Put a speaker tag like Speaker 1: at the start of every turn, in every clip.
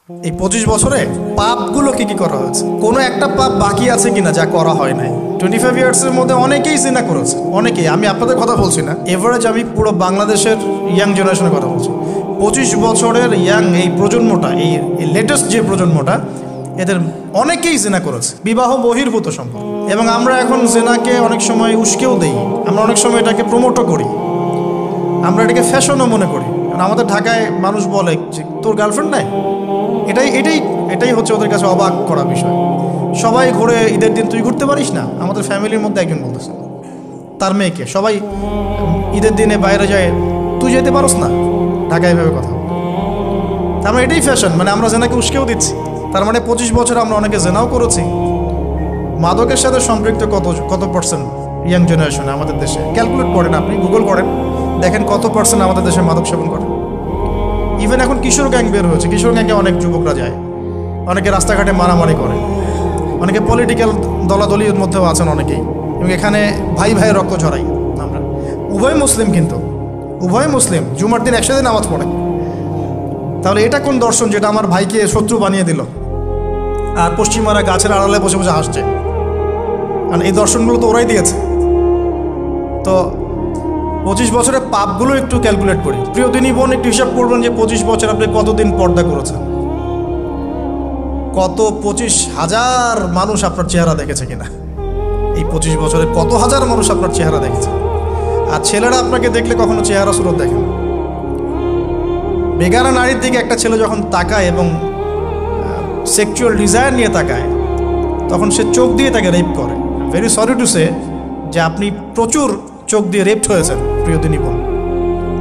Speaker 1: এই 25 বছরে পাপগুলো কি কি করা হয়েছে, কোনো একটা পাপ বাকি আছে কিনা যা করা হয় নাই। 25 ইয়ার্সের মধ্যে অনেকেই জিনা করেছে, অনেকেই। আমি আপনাদের কথা বলছি না, এভারেজ আমি পুরো বাংলাদেশের ইয়াং জেনারেশনের কথা বলছি। 25 বছরের ইয়াং এই প্রজন্মটা, এই লেটেস্ট যে প্রজন্মটা, এদের অনেকেই জেনা করেছে, বিবাহ বহির্ভূত সম্পর্ক। এবং আমরা এখন জেনাকে অনেক সময় উস্কেও দেই, আমরা অনেক সময় এটাকে প্রমোটও করি, আমরা এটাকে ফ্যাশনও মনে করি। কারণ আমাদের ঢাকায় মানুষ বলে যে তোর গার্লফ্রেন্ড নাই, এটাই হচ্ছে ওদের কাছে অবাক করা বিষয়। সবাই ঘুরে, ঈদের দিন তুই ঘুরতে পারিস না? আমাদের ফ্যামিলির মধ্যে একজন বলতেছে তার মেয়েকে, সবাই ঈদের দিনে বাইরে যায়, তুই যেতে পারস না? ঢাকায় এভাবে কথা। তার মানে এটাই ফ্যাশন, মানে আমরা জেনাকে উস্কেও দিচ্ছি। তার মানে 25 বছর আমরা অনেকে জেনাও করেছি। মাদকের সাথে সম্পৃক্ত কত পার্সেন্ট ইয়াং জেনারেশনে আমাদের দেশে? ক্যালকুলেট করেন, আপনি গুগল করেন, দেখেন কত পার্সেন্ট আমাদের দেশে মাদক সেবন করে। ইভেন এখন কিশোর গ্যাং বের হয়েছে, কিশোর গ্যাংয়ে অনেক যুবকরা যায়, অনেকে রাস্তাঘাটে মারামারি করে, অনেকে পলিটিক্যাল দলাদলির মধ্যেও আছেন অনেকেই। এবং এখানে ভাই ভাইয়ের রক্ত ঝরাই আমরা। উভয় মুসলিম, কিন্তু উভয় মুসলিম, জুমার দিন একসাথে নামাজ পড়ে। তাহলে এটা কোন দর্শন যেটা আমার ভাইকে শত্রু বানিয়ে দিল, আর পশ্চিমারা গাছের আড়ালে বসে বসে হাসছে? কারণ এই দর্শনগুলো তো ওরাই দিয়েছে। তো 25 বছরের পাপগুলো একটু ক্যালকুলেট করি। প্রিয় দিনী বোন, একটু হিসাব করবেন যে 25 বছর আপনি কতদিন পর্দা করেছেন, কত 25,000 মানুষ আপনার চেহারা দেখেছে কিনা। এই 25 বছরে কত হাজার মানুষ আপনার চেহারা দেখেছে। আর ছেলেরা আপনাকে দেখলে কখনো চেহারা সুরত দেখেন। বেগানা নারীর দিকে একটা ছেলে যখন তাকায় এবং সেক্সুয়াল ডিজায়ার নিয়ে তাকায়, তখন সে চোখ দিয়ে তাকে রেপ করে। ভেরি সরি টু সে যে আপনি প্রচুর চোখ দিয়ে রেপড হয়েছেন প্রিয় দিনী বোন।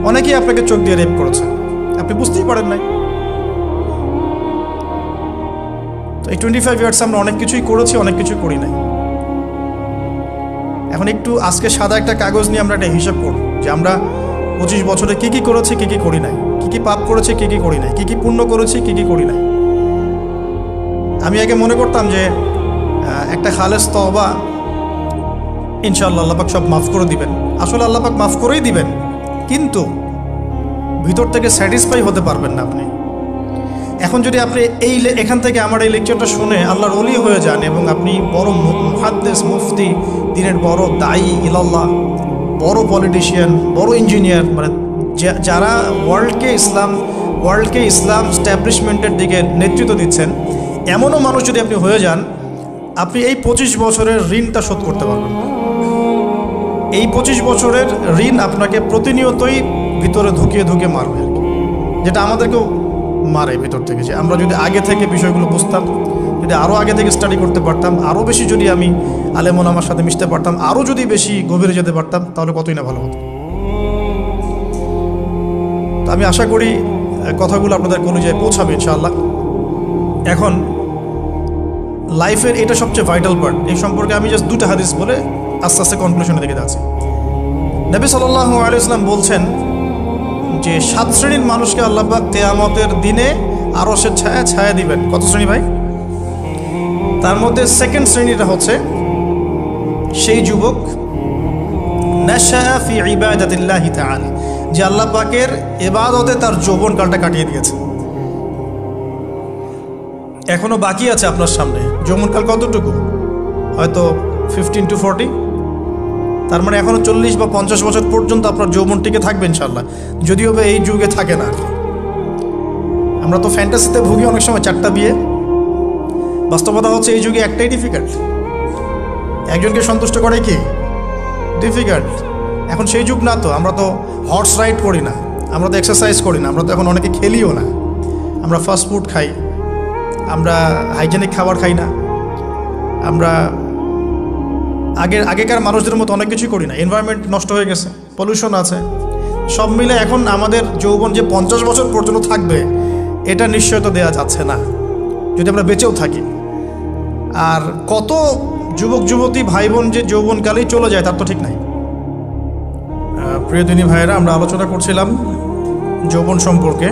Speaker 1: অনেকেই আপনাকে চোখ দিয়ে রেপ করেছে, আপনি বুঝতেই পারেন নাই। তো এই 25 ইয়ার্স আমরা অনেক কিছুই করেছি, অনেক কিছুই করি নাই। এখন একটু আজকে সাদা একটা কাগজ নিয়ে আমরা একটা হিসাব করব যে আমরা 25 বছরে কী কী করেছি, কী কী করি নাই, কী কী পাপ করেছি, কী কী করি নাই, কী কী পুণ্য করেছি, কী কী করি নাই। আমি আগে মনে করতাম যে একটা খালেস তওবা, ইনশাআল্লাহ আল্লাহ পাক সব মাফ করে দিবেন। আসলে আল্লাহ পাক মাফ করেই দিবেন, কিন্তু ভিতর থেকে স্যাটিসফাই হতে পারবেন না আপনি। এখন যদি আপনি এখান থেকে আমার এই লেকচারটা শুনে আল্লাহর ওলি হয়ে যান এবং আপনি বড় মুহাদ্দিস, মুফতি, দিনের বড় দায়ী ইলাল্লাহ, বড় পলিটিশিয়ান, বড় ইঞ্জিনিয়ার, মানে যারা ওয়ার্ল্ডকে ইসলাম স্ট্যাবলিশমেন্টের দিকে নেতৃত্ব দিচ্ছেন, এমনও মানুষ যদি আপনি হয়ে যান, আপনি এই 25 বছরের ঋণটা শোধ করতে পারবেন না। এই 25 বছরের ঋণ আপনাকে প্রতিনিয়তই ভিতরে ধুকিয়ে মারবে, যেটা আমাদেরকেও মারে ভিতর থেকে। যে আমরা যদি আগে থেকে বিষয়গুলো বুঝতাম, যদি আরও আগে থেকে স্টাডি করতে পারতাম, আরও বেশি যদি আমি আলেম ওলামার সাথে মিশতে পারতাম, আরও যদি বেশি গভীরে যেতে পারতাম, তাহলে কতই না ভালো হতো। তো আমি আশা করি কথাগুলো আপনাদের কলিজায় পৌঁছাবে ইনশাআল্লাহ। এখন লাইফের এটা সবচেয়ে ভাইটাল পার্ট। এই সম্পর্কে আমি জাস্ট 2টা হাদিস বলে আস্তে আস্তে কনক্লুশনের দিকে যাচ্ছি। নবী সাল্লাল্লাহু আলাইহি ওয়াসাল্লাম বলছেন যে 7 শ্রেণীর মানুষকে আল্লাহ পাক কিয়ামতের দিনে আরশের ছায়া দিবেন। কত শ্রেণী ভাই? তার মধ্যে সেকেন্ড শ্রেণীটা হচ্ছে সেই যুবক নাশা ফি ইবাদাতিল্লাহি তাআলা, যে আল্লাহ পাকের ইবাদতে তার যৌবনকালটা কাটিয়ে দিয়েছে। এখনো বাকি আছে আপনার সামনে। যৌবনকাল কতটুকু? হয়তো 15 to 40। তার মানে এখনো 40 বা 50 বছর পর্যন্ত আপনার যৌবন টিকে থাকবে ইনশাআল্লাহ, যদিও বা এই যুগে থাকে না। আমরা তো ফ্যান্টাসিতে ভুগি অনেক সময়, 4টা বিয়ে। বাস্তবতা হচ্ছে এই যুগে একটাই ডিফিকাল্ট, একজনকে সন্তুষ্ট করে কি ডিফিকাল্ট। এখন সেই যুগ না তো, আমরা তো হর্স রাইড করি না, আমরা তো এক্সারসাইজ করি না, আমরা তো এখন অনেকে খেলিও না, আমরা ফাস্ট ফুড খাই, আমরা হাইজেনিক খাবার খাই না, আমরা আগেকার মানুষদের মতো অনেক কিছুই করি না। এনভায়রনমেন্ট নষ্ট হয়ে গেছে, পলিউশন আছে, সব মিলে এখন আমাদের যৌবন যে 50 বছর পর্যন্ত থাকবে, এটা নিশ্চয়তা দেওয়া যাচ্ছে না যদি আমরা বেঁচেও থাকি। আর কত যুবক যুবতী ভাই বোন যে যৌবনকালেই চলে যায় তার তো ঠিক নাই। প্রিয় দিনী ভাইয়েরা, আমরা আলোচনা করছিলাম যৌবন সম্পর্কে।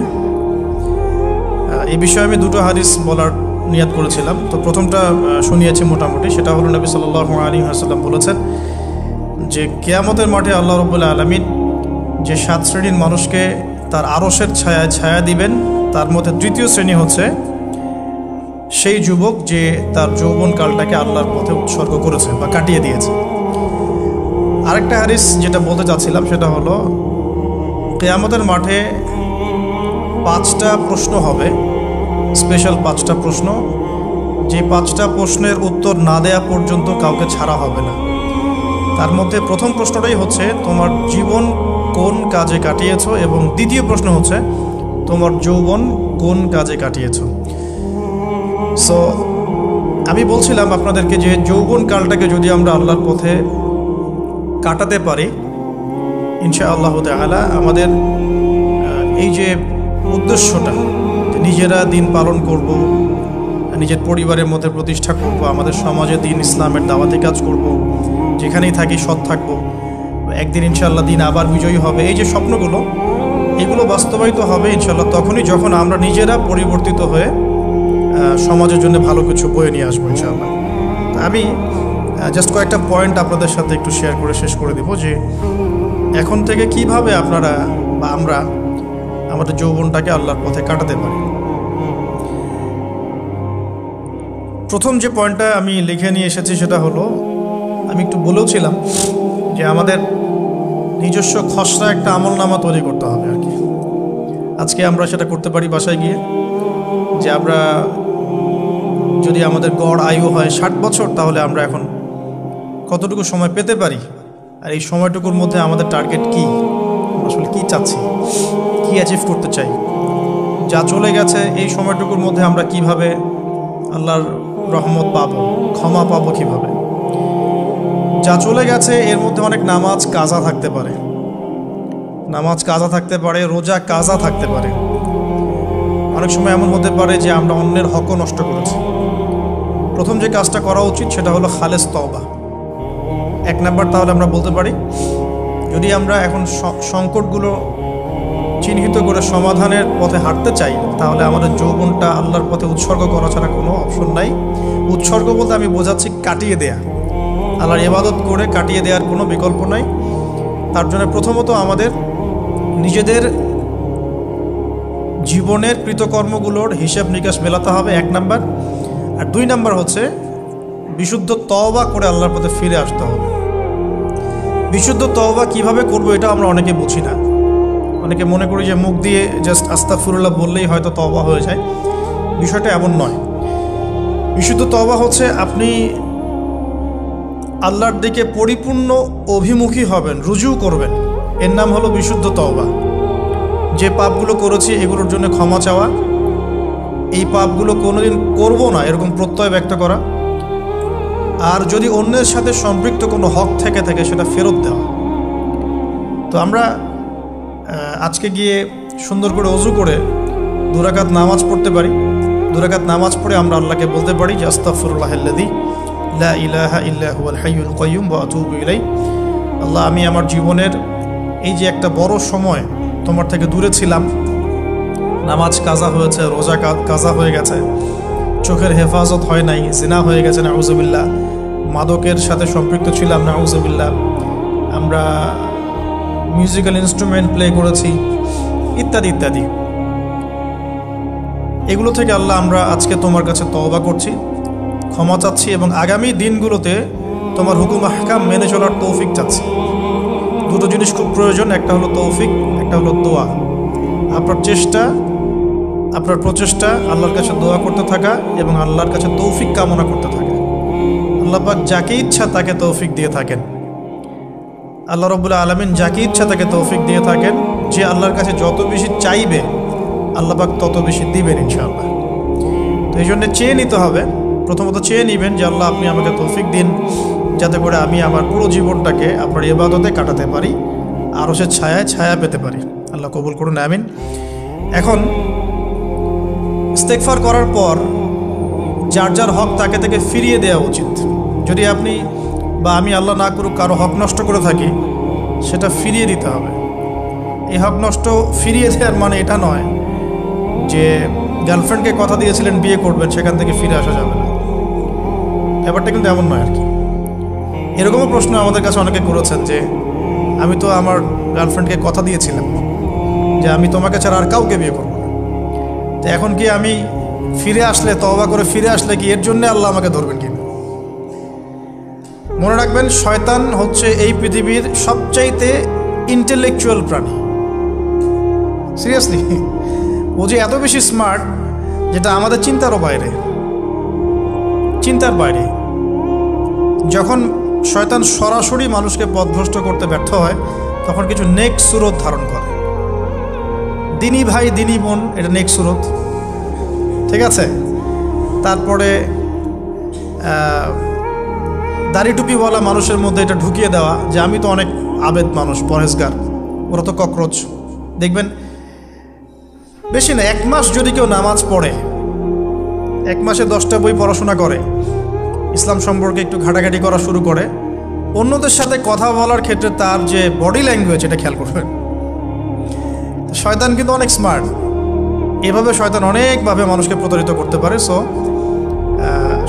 Speaker 1: এই বিষয়ে আমি 2টো হাদিস বলার নিয়াত করেছিলাম। তো প্রথমটা শুনিয়েছি মোটামুটি, সেটা হলো নবী সাল্লাল্লাহু আলাইহি ওয়াসাল্লাম বলেছেন যে কিয়ামতের মাঠে আল্লাহ রাব্বুল আলামিন যে 7 শ্রেণীর মানুষকে তার আরশের ছায়া দিবেন, তার মধ্যে তৃতীয় শ্রেণী হচ্ছে সেই যুবক যে তার যৌবনকালটাকে আল্লাহর পথে উৎসর্গ করেছে বা কাটিয়ে দিয়েছে। আরেকটা হাদিস যেটা বলতে চাচ্ছিলাম সেটা হলো, কিয়ামতের মাঠে 5টা প্রশ্ন হবে, স্পেশাল 5টা প্রশ্ন, যে 5টা প্রশ্নের উত্তর না দেয়া পর্যন্ত কাউকে ছাড়া হবে না। তার মধ্যে প্রথম প্রশ্নটাই হচ্ছে তোমার জীবন কোন কাজে কাটিয়েছো, এবং দ্বিতীয় প্রশ্ন হচ্ছে তোমার যৌবন কোন কাজে কাটিয়েছো। সো আমি বলছিলাম আপনাদেরকে যে যৌবনকালটাকে যদি আমরা আল্লাহর পথে কাটাতে পারি, ইনশাআল্লাহ তাআলা আমাদের এই যে উদ্দেশ্যটা, নিজেরা দিন পালন করব, নিজের পরিবারের মধ্যে প্রতিষ্ঠা করব, আমাদের সমাজে দিন ইসলামের দাওয়াতি কাজ করব, যেখানেই থাকি সৎ থাকব, একদিন ইনশাআল্লাহ দিন আবার বিজয়ী হবে, এই যে স্বপ্নগুলো, এগুলো বাস্তবায়িত হবে ইনশাআল্লাহ তখনই যখন আমরা নিজেরা পরিবর্তিত হয়ে সমাজের জন্য ভালো কিছু বয়ে নিয়ে আসবো ইনশাআল্লাহ। আমি জাস্ট কয়েকটা পয়েন্ট আপনাদের সাথে একটু শেয়ার করে শেষ করে দেব, যে এখন থেকে কিভাবে আপনারা বা আমরা আমাদের যৌবনটাকে আল্লাহর পথে কাটাতে পারি। প্রথম যে পয়েন্টটা আমি লিখে নিয়ে এসেছি সেটা হলো, আমি একটু বলেওছিলাম যে আমাদের নিজস্ব খসড়া একটা আমলনামা তৈরি করতে হবে আর কি। আজকে আমরা সেটা করতে পারি বাসায় গিয়ে, যে আমরা যদি আমাদের গড় আয়ু হয় 60 বছর, তাহলে আমরা এখন কতটুকু সময় পেতে পারি, আর এই সময়টুকুর মধ্যে আমাদের টার্গেট কি, আসলে কি চাচ্ছি, কি অ্যাচিভ করতে চাই, যা চলে গেছে এই সময়টুকুর মধ্যে আমরা কিভাবে আল্লাহর রহমত পাবো, ক্ষমা পাবো কিভাবে। যা চলে গেছে এর মধ্যে অনেক নামাজ কাজা থাকতে পারে, রোজা কাজা থাকতে পারে। অনেক সময় এমন হতে পারে যে আমরা অন্যের হকও নষ্ট করেছি। প্রথম যে কাজটা করা উচিত সেটা হলো খালেস তওবা। 1 নাম্বার তাহলে আমরা বলতে পারি, যদি আমরা এখন সংকটগুলো চিহ্নিত করে সমাধানের পথে হাঁটতে চাই, তাহলে আমাদের যৌবনটা আল্লাহর পথে উৎসর্গ করা ছাড়া কোনো অপশন নাই। উৎসর্গ বলতে আমি বোঝাচ্ছি কাটিয়ে দেয়া, আল্লাহর ইবাদত করে কাটিয়ে দেওয়ার কোনো বিকল্প নাই। তার জন্য প্রথমত আমাদের নিজেদের জীবনের কৃতকর্মগুলোর হিসাব নিকাশ মেলাতে হবে, 1 নাম্বার। আর 2 নাম্বার হচ্ছে বিশুদ্ধ তওবা করে আল্লাহর পথে ফিরে আসতে হবে। বিশুদ্ধ তওবা কিভাবে করব এটা আমরা অনেকে বুঝি না। অনেকে মনে করি যে মুখ দিয়ে জাস্ট আস্তাগফিরুল্লাহ বললেই হয়তো তওবা হয়ে যায়। বিষয়টা এমন নয়। বিশুদ্ধ তওবা হচ্ছে আপনি আল্লাহর দিকে পরিপূর্ণ অভিমুখী হবেন, রুজু করবেন, এর নাম হলো বিশুদ্ধ তওবা। যে পাপগুলো করেছি এগুলোর জন্য ক্ষমা চাওয়া, এই পাপগুলো কোনোদিন করব না এরকম প্রত্যয় ব্যক্ত করা, আর যদি অন্যের সাথে সম্পৃক্ত কোনো হক থেকে থাকে সেটা ফেরত দেওয়া। তো আমরা আজকে গিয়ে সুন্দর করে ওযু করে 2 রাকাত নামাজ পড়তে পারি। 2 রাকাত নামাজ পড়ে আমরা আল্লাহকে বলতে পারি যে আস্তাগফিরুল্লাহাল্লাযী লা ইলাহা ইল্লা হুয়াল হাইয়ুল কাইয়্যুম ওয়া আতুবু ইলাইহি। আল্লাহ, আমি আমার জীবনের এই যে একটা বড় সময় তোমার থেকে দূরে ছিলাম, নামাজ কাজা হয়েছে, রোজা কাজা হয়ে গেছে, চোখের হেফাজত হয় নাই, জিনা হয়ে গেছে নাউযুবিল্লাহ, মাদকের সাথে সম্পৃক্ত ছিলাম নাউযুবিল্লাহ, আমরা মিউজিক্যাল ইনস্ট্রুমেন্ট প্লে করেছি, ইত্যাদি ইত্যাদি। এগুলো থেকে আল্লাহ আমরা আজকে তোমার কাছে তওবা করছি, ক্ষমা চাচ্ছি, এবং আগামী দিনগুলোতে তোমার হুকুম আহকাম মেনে চলার তৌফিক চাচ্ছি। 2টো জিনিস খুব প্রয়োজন, একটা হলো তৌফিক, একটা হলো দোয়া। আপনার প্রচেষ্টা আল্লাহর কাছে দোয়া করতে থাকা এবং আল্লাহর কাছে তৌফিক কামনা করতে থাকা। আল্লাহ পাক যাকে ইচ্ছা তাকে তৌফিক দিয়ে থাকেন। আল্লাহ রাব্বুল আলামিন যাকে ইচ্ছা তাকে তৌফিক দিয়ে থাকেন। যে আল্লাহর কাছে যত বেশি চাইবে আল্লাহ পাক তত বেশি দিবেন ইনশাআল্লাহ। তো এই জন্য চেয়ে নিতে হবে, প্রথমত চেয়ে নেবেন যে আল্লাহ আপনি আমাকে তৌফিক দিন, যাতে করে আমি আমার পুরো জীবনটাকে আপনার ইবাদতে কাটাতে পারি, আরও সে ছায়া পেতে পারি। আল্লাহ কবুল করুন, আমিন। এখন ইস্তেগফার করার পর যার যার হক তাকে থেকে ফিরিয়ে দেওয়া উচিত। যদি আপনি বা আমি আল্লাহ না করুক কারো হক নষ্ট করে থাকি, সেটা ফিরিয়ে দিতে হবে। এই হক নষ্ট ফিরিয়ে দেওয়ার মানে এটা নয় যে গার্লফ্রেন্ডকে কথা দিয়েছিলেন বিয়ে করবেন, সেখান থেকে ফিরে আসা যাবে না, ব্যাপারটা কিন্তু এমন নয় আর কি। এরকমও প্রশ্ন আমাদের কাছে অনেকে করেছেন যে আমি তো আমার গার্লফ্রেন্ডকে কথা দিয়েছিলাম যে আমি তোমাকে ছাড়া আর কাউকে বিয়ে করব না, তো এখন কি আমি ফিরে আসলে, তওবা করে ফিরে আসলে কি এর জন্য আল্লাহ আমাকে ধরবেন কিনা? মনে রাখবেন, শয়তান হচ্ছে এই পৃথিবীর সবচাইতে ইন্টেলেকচুয়াল প্রাণী। সিরিয়াসলি, ও যে এত বেশি স্মার্ট যেটা আমাদের চিন্তারও বাইরে, চিন্তার বাইরে। যখন শয়তান সরাসরি মানুষকে পথভ্রষ্ট করতে ব্যর্থ হয়, তখন কিছু নেক্সট সুরত ধারণ করে। দিনী ভাই দিনী বোন, এটা নেক্সট সুরত, ঠিক আছে। তারপরে দাড়ি টুপিওয়ালা মানুষের মধ্যে এটা ঢুকিয়ে দেওয়া যে আমি তো অনেক আবেদ মানুষ, পরহেজগার, ওরা তো ককরোচ। দেখবেন বেশি না, 1 মাস যদি কেউ নামাজ পড়ে, 1 মাসে 10টা বই পড়াশোনা করে, ইসলাম সম্পর্কে একটু ঘাটাঘাটি করা শুরু করে, অন্যদের সাথে কথা বলার ক্ষেত্রে তার যে বডি ল্যাঙ্গুয়েজ, এটা খেয়াল করবেন। শয়তান কিন্তু অনেক স্মার্ট, এভাবে শয়তান অনেকভাবে মানুষকে প্রতারিত করতে পারে। সো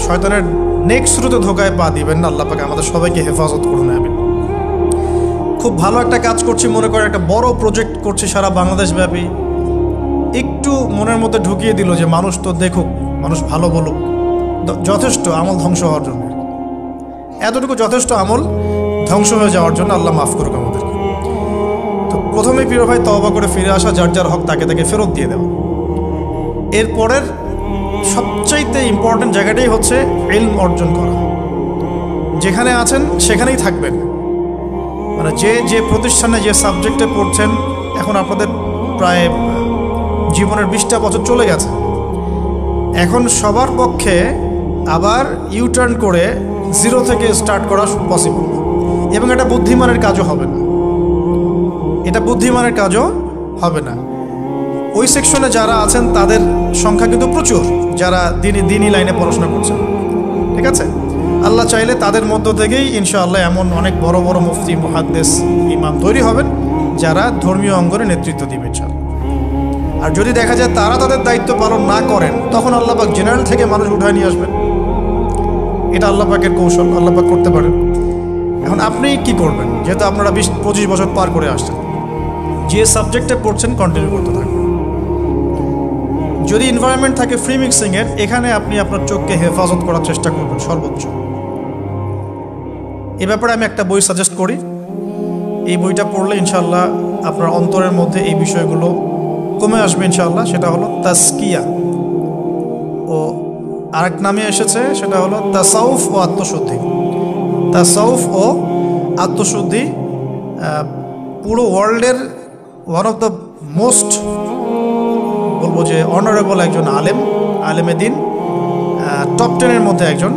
Speaker 1: শয়তানের নেক্সট শুরুতে ধোকায় পা দিবেন না। আল্লাহ পাক আমাদের সবাইকে হেফাজত করুন। আমি খুব ভালো একটা কাজ করছি মনে করে, একটা বড় প্রজেক্ট করছি সারা বাংলাদেশ ব্যাপী, একটু মনের মধ্যে ঢুকিয়ে দিল যে মানুষ তো দেখুক, মানুষ ভালো বলুক, যথেষ্ট আমল ধ্বংস হওয়ার জন্য। এতটুকু যথেষ্ট আমল ধ্বংস হয়ে যাওয়ার জন্য। আল্লাহ মাফ করুক আমাদেরকে। তো প্রথমে প্রিয় ভাই, তওবা করে ফিরে আসা, যার যার হক তাকে তাকে ফেরত দিয়ে দেওয়া। এরপরের সবচাইতে ইম্পর্টেন্ট জায়গাটাই হচ্ছে ইলম অর্জন করা। যেখানে আছেন সেখানেই থাকবেন। মানে যে প্রতিষ্ঠানে যে সাবজেক্টে পড়ছেন, এখন আপনাদের প্রায় জীবনের 20টা বছর চলে গেছে। এখন সবার পক্ষে আবার ইউটার্ন করে 0 থেকে স্টার্ট করা পসিবল, এবং এটা বুদ্ধিমানের কাজও হবে না। এটা বুদ্ধিমানের কাজও হবে না। ওই সেকশনে যারা আছেন তাদের সংখ্যা কিন্তু প্রচুর, যারা দিনী লাইনে পড়াশোনা করছেন, ঠিক আছে। আল্লাহ চাইলে তাদের মধ্য থেকেই ইনশাআল্লাহ এমন অনেক বড় বড় মুফতি, মুহাদ্দিস, ইমাম তৈরি হবেন, যারা ধর্মীয় অঙ্গনে নেতৃত্ব দিবেন ইনশাআল্লাহ। আর যদি দেখা যায় তারা তাদের দায়িত্ব পালন না করেন, তখন আল্লাহ পাক জেনারেল থেকে মানুষ উঠায় নিয়ে আসবেন। এটা আল্লাহ পাকের কৌশল, আল্লাহ পাক করতে পারেন। এখন আপনি কি করবেন? যেহেতু আপনারা 20-25 বছর পার করে আসছেন, যে সাবজেক্টে পড়ছেন কন্টিনিউ করতে থাকবেন। যদি এনভায়রনমেন্ট থাকে ফ্রি মিক্সিংয়ের, এখানে আপনি আপনার চোখকে হেফাজত করার চেষ্টা করবেন সর্বোচ্চ। এ ব্যাপারে আমি একটা বই সাজেস্ট করি। এই বইটা পড়লে ইনশাআল্লাহ আপনার অন্তরের মধ্যে এই বিষয়গুলো কমে আসবে ইনশাআল্লাহ। সেটা হলো তাজকিয়া, ও আরেক নামে এসেছে, সেটা হলো তাসাউফ ও আত্মশুদ্ধি। তাসাউফ ও আত্মশুদ্ধি পুরো ওয়ার্ল্ডের ওয়ান অফ দ্য মোস্ট, বলবো যে অনারেবল একজন আলেমে দিন, টপ 10-এর মধ্যে একজন,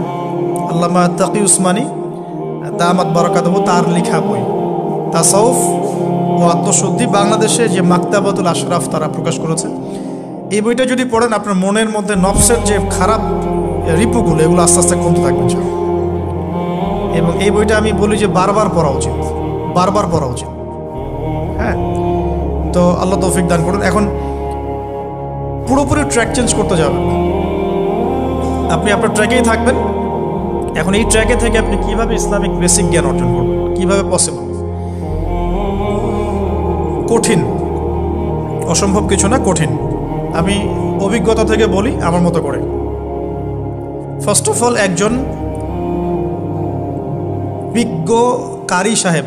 Speaker 1: আল্লামা তাকি উসমানী দামাত বারাকাতুহু, তার লেখা বই তাসাউফ ও আত্মশুদ্ধি। বাংলাদেশে যে মাকতাবাতুল আশরাফ তারা প্রকাশ করেছে। এই বইটা যদি পড়েন, আপনার মনের মধ্যে নফসের যে খারাপ রিপুগুলো, এগুলো আস্তে আস্তে কমতে থাকবে। এবং এই বইটা আমি বলি যে বারবার পড়া উচিত, বারবার পড়া উচিত। হ্যাঁ, তো আল্লাহ তৌফিক দান করুন। এখন পুরোপুরি ট্র্যাক চেঞ্জ করতে যাবেন, আপনি আপনার ট্র্যাকেই থাকবেন। এখন এই ট্র্যাকে থেকে আপনি কিভাবে ইসলামিক বেসিক জ্ঞান অর্জন করবেন, কিভাবে পসিবল? কঠিন, অসম্ভব কিছু না, কঠিন। আমি অভিজ্ঞতা থেকে বলি আমার মতো করে। ফার্স্ট অফ অল, একজন বিজ্ঞ কারি সাহেব,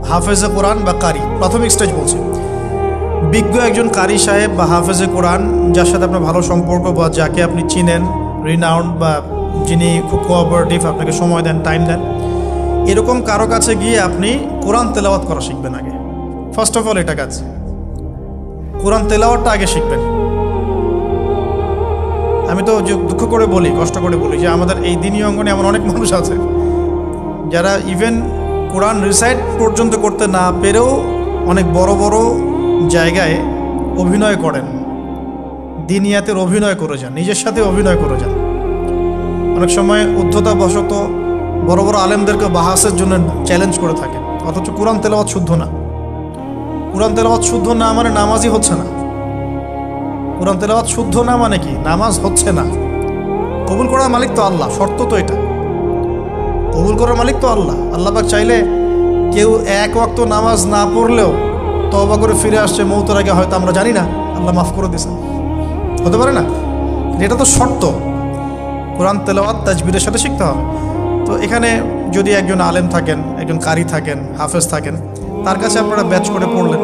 Speaker 1: হাফেজে কোরআন বা কারি, প্রাথমিক স্টেজ বলছি, বিজ্ঞ একজন কারি সাহেব বা হাফেজে কোরআন, যার সাথে আপনার ভালো সম্পর্ক বা যাকে আপনি চিনেন, রিনাউন্ড, বা যিনি খুব কোঅপারেটিভ, আপনাকে সময় দেন, টাইম দেন, এরকম কারো কাছে গিয়ে আপনি কোরআন তেলাওয়াত করা শিখবেন আগে। ফার্স্ট অফ অল এটা কাজ, কোরআন তেলাওয়াতটা আগে শিখবেন। আমি তো দুঃখ করে বলি, কষ্ট করে বলি যে আমাদের এই দিনী অঙ্গনে এমন অনেক মানুষ আছে যারা ইভেন কোরআন রিসাইট পর্যন্ত করতে না পেরেও অনেক বড় বড় জায়গায় অভিনয় করেন, দিনিয়াতের অভিনয় করে যান, নিজের সাথে অভিনয় করে যান। অনেক সময় উদ্ধতাবশত বড় বড় আলেমদেরকে বাহাসের জন্য চ্যালেঞ্জ করে থাকেন, অথচ কোরআন তেলাওয়াত শুদ্ধ না। কোরআন তেলাওয়াত শুদ্ধ না মানে নামাজই হচ্ছে না। কোরআন তেলাওয়াত শুদ্ধ না মানে কি? নামাজ হচ্ছে না। কবুল করার মালিক তো আল্লাহ, শর্ত তো এটা। কবুল করার মালিক তো আল্লাহ। আল্লাহ পাক চাইলে কেউ এক ওয়াক্ত নামাজ না পড়লেও তওবা করে ফিরে আসছে মৌতের আগে, হয়তো আমরা জানি না, আল্লাহ মাফ করে দিয়েছেন, হতে পারে না? এটা তো শর্ত, কোরআন তেলাওয়াত তাজবিরের সাথে শিখতে হবে। তো এখানে যদি একজন আলেম থাকেন, একজন কারি থাকেন, হাফেজ থাকেন, তার কাছে আপনারা ব্যাচ করে পড়লেন,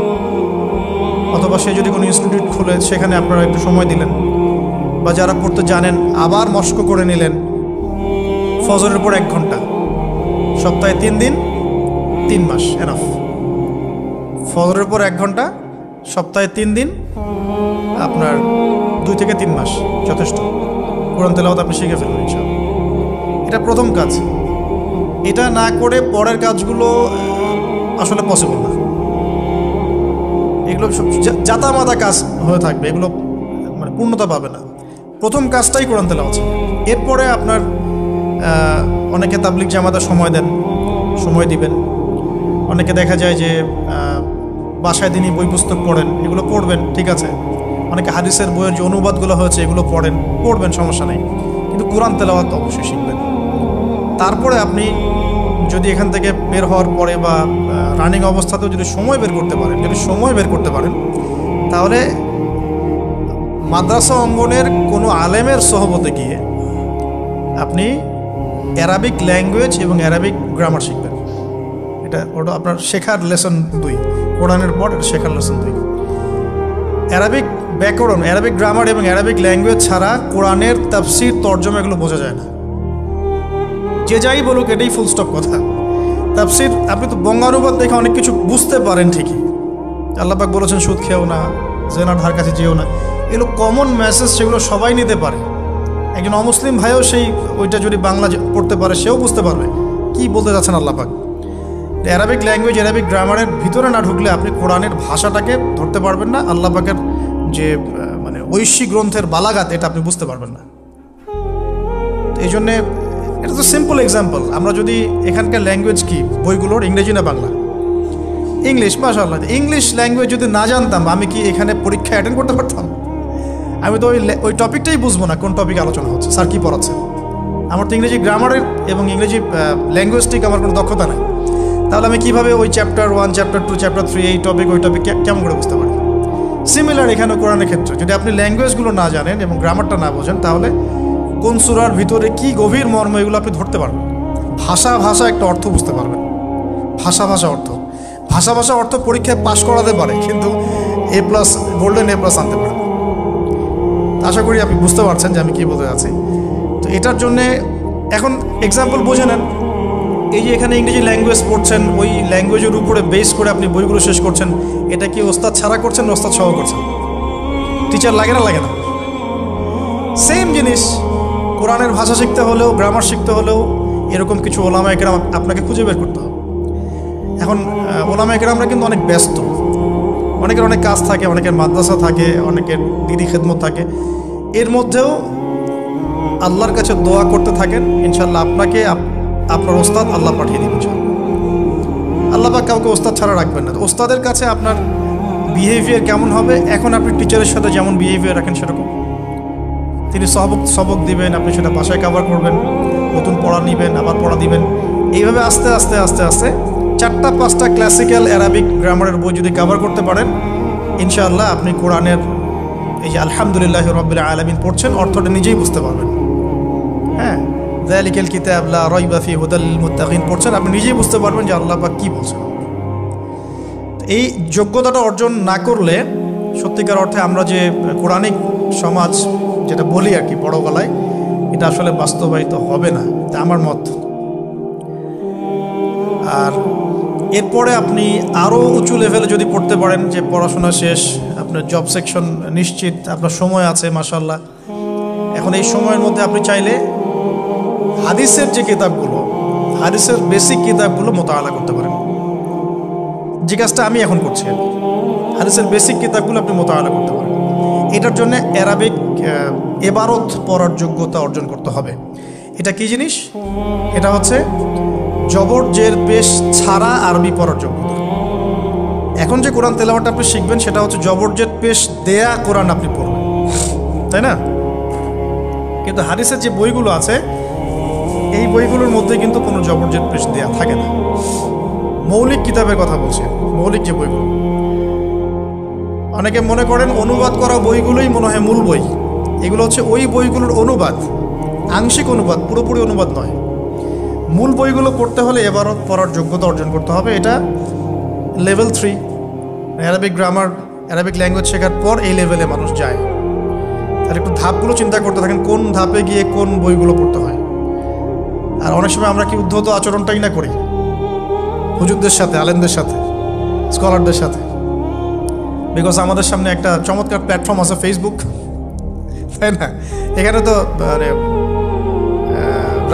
Speaker 1: অথবা সে যদি কোনো ইনস্টিটিউট খুলে সেখানে আপনারা একটু সময় দিলেন, বা যারা পড়তে জানেন আবার মস্ক করে নিলেন। ফজরের পর 1 ঘন্টা, সপ্তাহে 3 দিন, 3 মাস এনাফ। ফজরের পর 1 ঘন্টা, সপ্তাহে 3 দিন, আপনার 2 থেকে 3 মাস যথেষ্ট। কোরআন তেলাওয়াত আপনি শিখে ফেলবেন ইনশাআল্লাহ। এটা প্রথম কাজ। এটা না করে পরের কাজগুলো আসলে পসিবল না। এগুলো জাতামাতা কাজ হয়ে থাকবে, এগুলো মানে পূর্ণতা পাবে না। প্রথম কাজটাই কোরআন তেলাওয়াত। এরপরে আপনার অনেকে তাবলিগ জামাতে সময় দেন, সময় দিবেন। অনেকে দেখা যায় যে বাসায় দিনই বই পুস্তক পড়েন, এগুলো পড়বেন, ঠিক আছে। অনেকে হাদিসের বইয়ের যে অনুবাদগুলো হয়েছে এগুলো পড়বেন, সমস্যা নেই। কিন্তু কোরআন তেলাওয়াত অবশ্যই শিখবেন। তারপরে আপনি যদি এখান থেকে বের হওয়ার পরে বা রানিং অবস্থাতেও যদি সময় বের করতে পারেন, তাহলে মাদ্রাসা অঙ্গনের কোনো আলেমের সহবতে গিয়ে আপনি অ্যারাবিক ল্যাঙ্গুয়েজ এবং অ্যারাবিক গ্রামার শিখবেন। ওটা আপনার শেখার লেসন 2, কোরআনের পর শেখার লেসন 2। অ্যারাবিক ব্যাকরণ, অ্যারাবিক গ্রামার এবং অ্যারাবিক ল্যাঙ্গুয়েজ ছাড়া কোরআনের তাফসির, তর্জমা এগুলো বোঝা যায় না। যে যাই বলুক, এটাই ফুল স্টপ কথা। তাফসির আপনি তো বঙ্গানুবাদ দেখে অনেক কিছু বুঝতে পারেন ঠিকই। আল্লাহ পাক বলেছেন সুদ খেও না, জেনার ধার কাছে যেও না, এগুলো কমন মেসেজ, সেগুলো সবাই নিতে পারে। একজন অমুসলিম ভাইও ওইটা যদি বাংলা পড়তে পারে, সেও বুঝতে পারবে কি বলতে যাচ্ছেন আল্লাহ পাক। অ্যারাবিক ল্যাঙ্গুয়েজ, অ্যারাবিক গ্রামারের ভিতরে না ঢুকলে আপনি কোরআনের ভাষাটাকে ধরতে পারবেন না। আল্লাহ পাকের যে মানে ঐশী গ্রন্থের বালাগাত, এটা আপনি বুঝতে পারবেন না। তো এই জন্যে এটা তো সিম্পল এক্সাম্পল। আমরা যদি এখানকার ল্যাঙ্গুয়েজ কি বইগুলোর, ইংরেজি না বাংলা? ইংলিশ। মাশাআল্লাহ, ইংলিশ ল্যাঙ্গুয়েজ যদি না জানতাম, আমি কি এখানে পরীক্ষা অ্যাটেন্ড করতে পারতাম? আমি তো ওই টপিকটাই বুঝবো না, কোন টপিক আলোচনা হচ্ছে, স্যার কী পড়াচ্ছে। আমার তো ইংরেজি গ্রামারের এবং ইংরেজি ল্যাঙ্গুয়েজটিক আমার কোনো দক্ষতা নাই। তাহলে আমি কীভাবে ওই চ্যাপ্টার 1, চ্যাপ্টার 2, চ্যাপ্টার 3, এই টপিক ওই টপিক কেমন করে বুঝতে পারি? সিমিলার এখানে কোরআনের ক্ষেত্রে যদি আপনি ল্যাঙ্গুয়েজগুলো না জানেন এবং গ্রামারটা না বোঝেন, তাহলে কোন সূরার ভিতরে কি গভীর মর্ম, এগুলো আপনি ধরতে পারবেন। ভাষা একটা অর্থ বুঝতে পারবেন। ভাষা অর্থ পরীক্ষায় পাশ করাতে পারে, কিন্তু A+, গোল্ডেন A+ আনতে পারে। আশা করি আপনি বুঝতে পারছেন যে আমি কী বলতে যাচ্ছি। তো এটার জন্যে এখন এক্সাম্পল বুঝে নেন। এই যে এখানে ইংরেজি ল্যাঙ্গুয়েজ পড়ছেন, ওই ল্যাঙ্গুয়েজের উপরে বেস করে আপনি বইগুলো শেষ করছেন, এটা কি ওস্তাদ ছাড়া করছেন না ওস্তাদ সহ করছেন? টিচার লাগে না? সেম জিনিস। কোরআনের ভাষা শিখতে হলেও, গ্রামার শিখতে হলেও এরকম কিছু ওলামা একরাম আপনাকে খুঁজে বের করতে হবে। এখন ওলামা একরামরা কিন্তু অনেক ব্যস্ত, অনেকের অনেক কাজ থাকে, অনেকের মাদ্রাসা থাকে, অনেকের দিদি খেদমত থাকে। এর মধ্যেও আল্লাহর কাছে দোয়া করতে থাকেন, ইনশাল্লাহ আপনাকে আপনার ওস্তাদ আল্লাহ পাঠিয়ে দিবেন। আল্লাহ পাক কাউকে ওস্তাদ ছাড়া রাখবেন না। তো ওস্তাদের কাছে আপনার বিহেভিয়ার কেমন হবে? এখন আপনি টিচারের সাথে যেমন বিহেভিয়ার রাখেন সেরকম। তিনি সবক দিবেন, আপনি সেটা বাসায় কভার করবেন, নতুন পড়া নেবেন, আবার পড়া দিবেন। এইভাবে আস্তে আস্তে 4-5টা ক্লাসিক্যাল অ্যারাবিক গ্রামারের বই যদি কভার করতে পারেন, ইনশাআল্লাহ আপনি কোরআনের এই যে আলহামদুলিল্লাহ রাব্বিল আলামিন পড়ছেন, অর্থটা নিজেই বুঝতে পারবেন। হ্যাঁ, যালিকাল কিতাব লা রাইবা ফিহি হুদাল লিল মুত্তাকিন পড়ছেন, আপনি নিজেই বুঝতে পারবেন যে আল্লাহ পাক কী বলছেন। এই যোগ্যতাটা অর্জন না করলে সত্যিকার অর্থে আমরা যে কোরআনিক সমাজ যেটা বলি আর কি বড় গলায়, এটা আসলে বাস্তবায়িত হবে না, এটা আমার মত। আর এরপরে আপনি আরও উঁচু লেভেলে যদি পড়তে পারেন, যে পড়াশোনা শেষ, আপনার জব সেকশন নিশ্চিত, আপনার সময় আছে মাশাআল্লাহ। এখন এই সময়ের মধ্যে আপনি চাইলে হাদিসের যে কিতাবগুলো, হাদিসের বেসিক কিতাবগুলো মোতালা করতে পারেন। যে কাজটা আমি এখন করছি, হাদিসের বেসিক কিতাবগুলো আপনি মোতালা করতে পারেন। এটার জন্য অ্যারাবিক এবারত পড়ার যোগ্যতা অর্জন করতে হবে। এটা কি জিনিস? এটা হচ্ছে জবর জের পেশ ছাড়া আরবি পড়ার যোগ্যতা। এখন যে কোরআন তেলাওয়াতটা আপনি শিখবেন, সেটা হচ্ছে জবর জের পেশ দেয়া কোরআন আপনি পড়বেন, তাই না? কিন্তু হাদিসের যে বইগুলো আছে, এই বইগুলোর মধ্যে কিন্তু কোনো জবর জের পেশ দেয়া থাকে না। মৌলিক কিতাবের কথা বলছে, মৌলিক যে বইগুলো। অনেকে মনে করেন অনুবাদ করা বইগুলোই মনে হয় মূল বই, এগুলো হচ্ছে ওই বইগুলোর অনুবাদ, আংশিক অনুবাদ, পুরোপুরি অনুবাদ নয়। মূল বইগুলো পড়তে হলে এবারত পড়ার যোগ্যতা অর্জন করতে হবে। এটা level 3, Arabic grammar, Arabic language শেখার পর এই লেভেলে মানুষ যায়। আর একটু ধাপগুলো চিন্তা করতে থাকেন, কোন ধাপে গিয়ে কোন বইগুলো পড়তে হয়। আর অনেক সময় আমরা কি উদ্ধত আচরণটাই না করি হুজুরদের সাথে, আলেমদের সাথে, স্কলারদের সাথে। বিকজ আমাদের সামনে একটা চমৎকার প্ল্যাটফর্ম আছে ফেসবুক, তাই না? এখানে তো মানে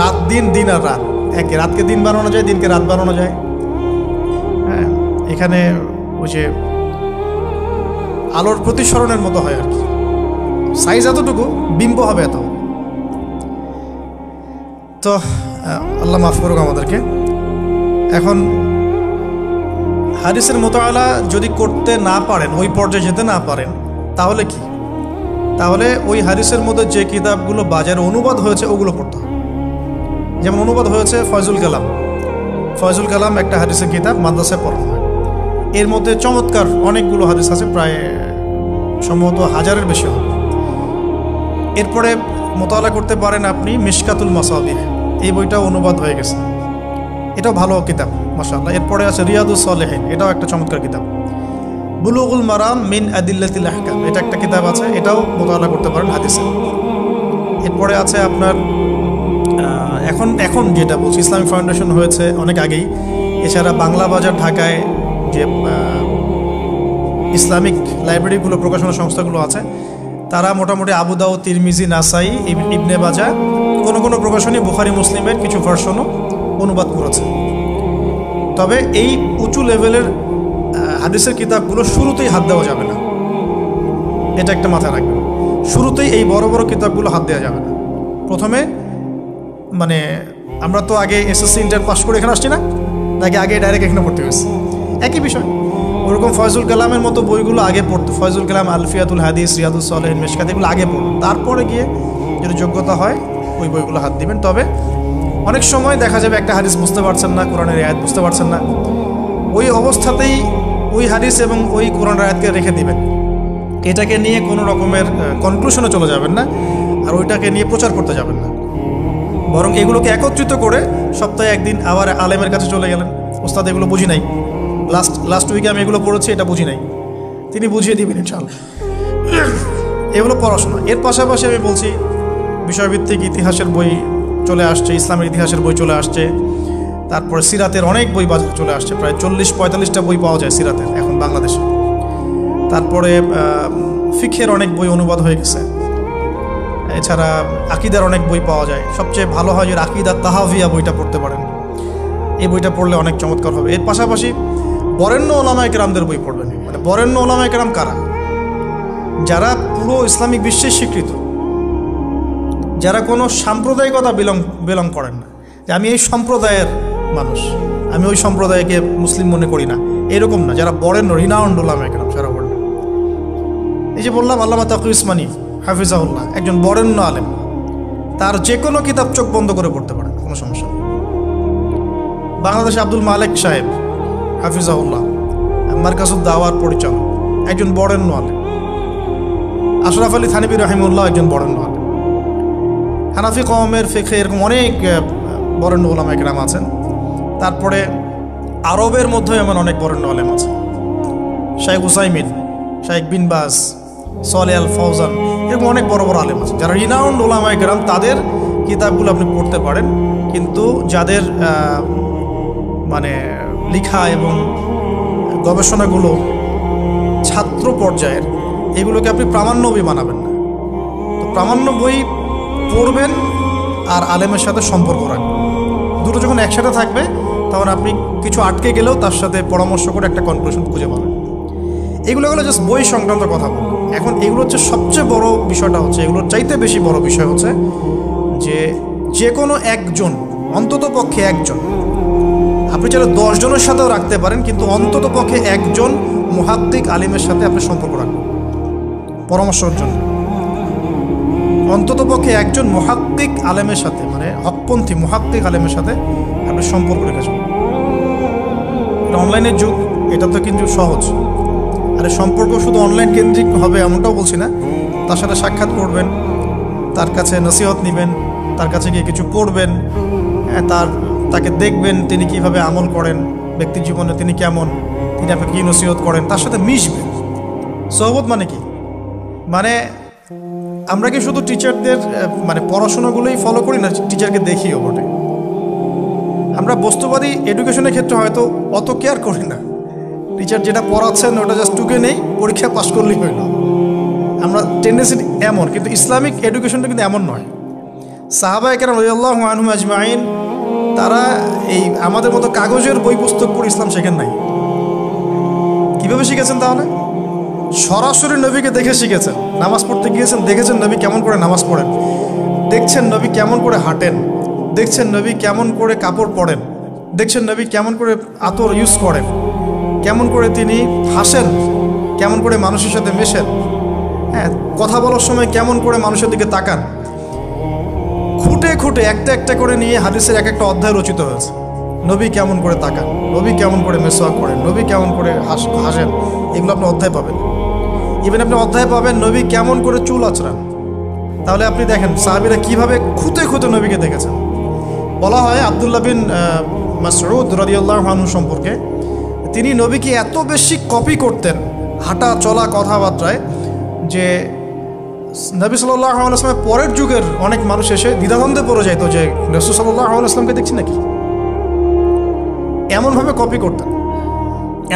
Speaker 1: রাত দিন, দিন আর রাত একে, রাতকে দিন বানানো যায়, দিনকে রাত বানানো যায়। হ্যাঁ, এখানে ওই যে আলোর প্রতিসরণের মতো হয় আর কি, সাইজ এতটুকু, বিম্ব হবে এত। তো আল্লাহ মাফ করুক আমাদেরকে। এখন হাদিসের মোতালা যদি করতে না পারেন, ওই পর্যায়ে যেতে না পারেন, তাহলে কি? তাহলে ওই হাদিসের মধ্যে যে কিতাবগুলো বাজারে অনুবাদ হয়েছে ওগুলো পড়তে হবে। যেমন অনুবাদ হয়েছে ফয়জুল কালাম। ফয়জুল কালাম একটা হাদিসের কিতাব, মাদ্রাসায় পড়ানো হয়। এর মধ্যে চমৎকার অনেকগুলো হাদিস আছে, প্রায় সম্ভবত 1000-এর বেশি হবে। এরপরে মোতালা করতে পারেন আপনি মিশকাতুল মাসাবিহ, এই বইটাও অনুবাদ হয়ে গেছে, এটাও ভালো কিতাব মাশাআল্লাহ। এরপরে আছে রিয়াদুস সালেহিন, এটাও একটা চমৎকার কিতাব। বুলুগুল মারাম মিন আদিল্লাতিল আহকাম, এটা একটা কিতাব আছে, এটাও মোতালা করতে পারেন হাদিসে। এরপরে আছে আপনার এখন যেটা বলছি, ইসলামিক ফাউন্ডেশন হয়েছে অনেক আগেই। এছাড়া বাংলা বাজার ঢাকায় যে ইসলামিক লাইব্রেরিগুলো, প্রকাশনা সংস্থাগুলো আছে, তারা মোটামুটি আবু দাউদ, তিরমিজি, নাসাই, ইবনে বাজা, কোনো প্রকাশনী বুখারী মুসলিমের কিছু ভার্সনও অনুবাদ করেছে। তবে এই উঁচু লেভেলের হাদিসের কিতাবগুলো শুরুতেই হাত দেওয়া যাবে না, এটা একটা মাথায় রাখবেন। শুরুতেই এই বড় বড় কিতাবগুলো হাত দেওয়া যাবে না। প্রথমে মানে আমরা তো আগে এসএসসি ইন্টার পাস করে এখানে আসছি না, নাকি আগে ডাইরেক্ট এখানে পড়তে হয়েছে? একই বিষয়। ওরকম ফয়জুল কালামের মতো বইগুলো আগে পড়তো, ফয়জুল কালাম, আলফিয়াতুল হাদিস, রিয়াদুস সালেহিন, মিশকাত, এগুলো আগে পড়ুন। তারপরে গিয়ে যদি যোগ্যতা হয় ওই বইগুলো হাত দিবেন। তবে অনেক সময় দেখা যাবে একটা হাদিস বুঝতে পারছেন না, কোরআনের আয়াত বুঝতে পারছেন না, ওই অবস্থাতেই ওই হাদিস এবং ওই কোরআনের আয়াতকে রেখে দিবেন। এটাকে নিয়ে কোনো রকমের কনক্লুশনে চলে যাবেন না, আর ওইটাকে নিয়ে প্রচার করতে যাবেন না। বরং এগুলোকে একত্রিত করে সপ্তাহে একদিন আবার আলেমের কাছে চলে গেলেন, ওস্তাদ এগুলো বুঝি নাই, লাস্ট উইকে আমি এগুলো পড়েছি, এটা বুঝি নাই, তিনি বুঝিয়ে দিবেন ইনশাআল্লাহ। এগুলো পড়াশোনা। এর পাশাপাশি আমি বলছি বিষয়ভিত্তিক ইতিহাসের বই চলে আসছে, ইসলামের ইতিহাসের বই চলে আসছে। তারপরে সিরাতের অনেক বই বাজারে চলে আসছে, প্রায় 40-45টা বই পাওয়া যায় সিরাতের এখন বাংলাদেশে। তারপরে ফিকহের অনেক বই অনুবাদ হয়ে গেছে। এছাড়া আকিদার অনেক বই পাওয়া যায়। সবচেয়ে ভালো হয় যে আকিদা তাহাভিয়া বইটা পড়তে পারেন, এই বইটা পড়লে অনেক চমৎকার হবে। এর পাশাপাশি বরেণ্য ওলামায়ে কেরামদের বই পড়বেন। মানে বরেণ্য ওলামায়ে কেরাম কারা? যারা পুরো ইসলামিক বিশ্বে স্বীকৃত, যারা কোনো সাম্প্রদায়িকতা বিলং করেন না, যে আমি এই সম্প্রদায়ের মানুষ, আমি ওই সম্প্রদায়কে মুসলিম মনে করি না, এরকম না। যারা বরেণ্য, রিনাউন্ড ওলামায়ে কেরাম সারা ওয়ার্ল্ডে। এই যে বললাম আল্লামা তাকি উসমানী হাফিজাহুল্লাহ, একজন বরেণ্য আলেম, তার যে কোনো কিতাব চোখ বন্ধ করে পড়তে পারেন, কোনো সমস্যা নেই। বাংলাদেশে আব্দুল মালেক সাহেব হাফিজাহুল্লাহ, মারকাজুদ দাওয়ার পরিচালক, একজন বরেণ্য আলেম। আশরাফ আলী থানভী রহিমউল্লাহ একজন বরেণ্য আলেম। হানাফি কওমের ফিকহে এরকম অনেক বরেণ্য ওলামায়ে কেরাম আছেন। তারপরে আরবের মধ্যেও এমন অনেক বরেণ্য আলেম আছে, শাইখ উসাইমিন, শাইখ বিন বাজ, সালেহ আল ফৌজান, এরকম অনেক বড় বড় আলেম আছে যারা রিনাউন্ড ওলামায়ে কেরাম। তাদের কিতাবগুলো আপনি পড়তে পারেন, কিন্তু যাদের মানে লেখা এবং গবেষণাগুলো ছাত্র পর্যায়ের, এগুলোকে আপনি প্রামাণ্য বই বানাবেন না। তো প্রামাণ্য বই পড়বেন আর আলেমের সাথে সম্পর্ক রাখবেন। দুটো যখন একসাথে থাকবে তখন আপনি কিছু আটকে গেলেও তার সাথে পরামর্শ করে একটা কনক্লুশন খুঁজে পাবেন। এগুলো জাস্ট বই সংক্রান্ত কথা বলবো। এখন এগুলো হচ্ছে সবচেয়ে বড় বিষয়টা, হচ্ছে এগুলোর চাইতে বেশি বড় বিষয় হচ্ছে যে কোনো একজন, অন্তত পক্ষে একজন, আপনি চাইলে 10 জনের সাথেও রাখতে পারেন, কিন্তু অন্তত পক্ষে একজন মুহাদ্দিক আলিমের সাথে আপনি সম্পর্ক রাখবেন পরামর্শের জন্য। অন্তত পক্ষে একজন মুহাদ্দিক আলেমের সাথে, মানে হকপন্থী মুহাদ্দিক আলেমের সাথে আপনি সম্পর্ক রেখেছেন। এটা অনলাইনের যুগ, এটা তো কিন্তু সহজ। আর সম্পর্ক শুধু অনলাইন কেন্দ্রিক হবে এমনটাও বলছি না, তার সাথে সাক্ষাৎ করবেন, তার কাছে নসিহত নেবেন, তার কাছে গিয়ে কিছু পড়বেন, তাকে দেখবেন তিনি কিভাবে আমল করেন, ব্যক্তি জীবনে তিনি কেমন, তিনি আপনাকে কী নসিহত করেন, তার সাথে মিশবেন। সোহবত মানে কি? মানে আমরা কি শুধু টিচারদের মানে পড়াশোনাগুলোই ফলো করি না, টিচারকে দেখিও বটে। আমরা বস্তুবাদী এডুকেশনের ক্ষেত্রে হয়তো অত কেয়ার করি না, টিচার যেটা পড়াচ্ছেন ওটা জাস্ট টুকে নেই, পরীক্ষা পাশ করলেই হইল। আমরা টেন্ডেন্সি এমন, কিন্তু ইসলামিক এডুকেশনটা কিন্তু এমন নয়। সাহাবায়ে কেরাম রাদিয়াল্লাহু আনহুম আজমাইন তারা এই আমাদের মতো কাগজের বই পুস্তক পড়ে ইসলাম শেখেন নাই। কীভাবে শিখেছেন? তাহলে সরাসরি নবীকে দেখে শিখেছেন। নামাজ পড়তে গিয়েছেন, দেখেছেন নবী কেমন করে নামাজ পড়েন, দেখছেন নবী কেমন করে হাঁটেন, দেখছেন নবী কেমন করে কাপড় পরেন, দেখছেন নবী কেমন করে আতর ইউজ করেন, কেমন করে তিনি হাসেন, কেমন করে মানুষের সাথে মেশেন, হ্যাঁ, কথা বলার সময় কেমন করে মানুষের দিকে তাকান। খুঁটে খুঁটে একটা একটা করে নিয়ে হাদিসের এক একটা অধ্যায় রচিত হয়েছে। নবী কেমন করে তাকান, নবী কেমন করে মেসওয়াক করেন, নবী কেমন করে হাসেন, এগুলো আপনি অধ্যায় পাবেন। ইভেন আপনি অধ্যায় পাবেন নবী কেমন করে চুল আঁচড়ান। তাহলে আপনি দেখেন সাহাবীরা কীভাবে খুঁতে খুঁতে নবীকে দেখেছেন। বলা হয় আব্দুল্লাহ বিন মাসউদ রাদিয়াল্লাহু আনহু সম্পর্কে, তিনি নবীকে এত বেশি কপি করতেন হাঁটা চলা কথাবার্তায় যে নবী সাল্লাল্লাহু আলাইহি ওয়াসাল্লামের পরের যুগের অনেক মানুষ এসে দ্বিধাদ্বন্দ্বে পড়ে যাইত যে রাসূল সাল্লাল্লাহু আলাইহি ওয়াসাল্লামকে দেখছি নাকি। এমনভাবে কপি করতেন,